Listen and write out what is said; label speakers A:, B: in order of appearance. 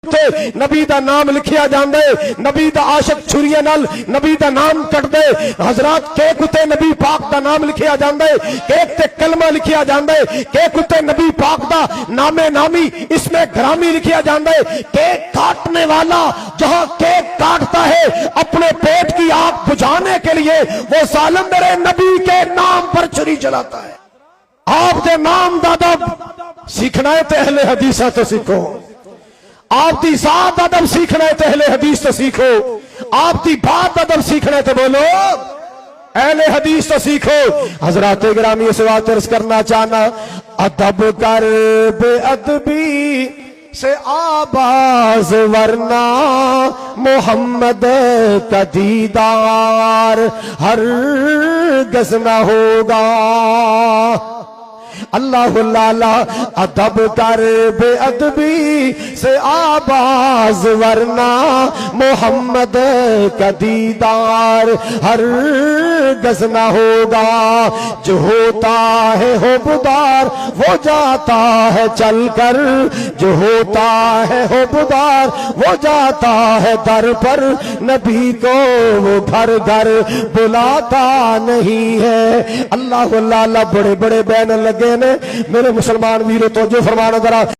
A: نبی دا نام لکھیا جاندے، نبی دا عاشق چھریے نال نبی دا نام کٹ دے۔ حضرات کیک اتے نبی پاک دا نام لکھیا جاندے، کیک تے کلمہ لکھیا جاندے، کیک اتے نبی پاک دا نام نامی اس میں گرامی لکھیا جاندے۔ کیک کاٹنے والا جہاں کیک کاٹتا ہے اپنے پیٹ کی آگ بجھانے کے لیے، وہ ظالم میرے نبی کے نام پر چھری چلاتا ہے۔ آپ دے نام دا ادب سیکھنا ہے تے اہل حدیثہ تو سیکھو، آپ دی ذات ادب سیکھنا ہے تو اہل حدیث تو سیکھو، آپ دی بات ادب سیکھنا ہے تو بولو اہل حدیث تو سیکھو۔ حضرات گرامی اس بات عرض کرنا چاہنا، ادب کر بے ادبی سے آباز ورنہ محمد کا دیدار ہرگز نہ ہوگا۔ اللہ لالا ادب کر بے ادبی سے آباز ورنہ محمد کا دیدار ہرگز نہ ہوگا۔ جو ہوتا ہے حبدار وہ جاتا ہے چل کر، جو ہوتا ہے حبدار وہ جاتا ہے در پر، نبی کو وہ گھر گھر بلاتا نہیں ہے۔ اللہ لالا بڑے بڑے بین لگے نے، میرے مسلمان ویرو توجہ فرمانا ذرا۔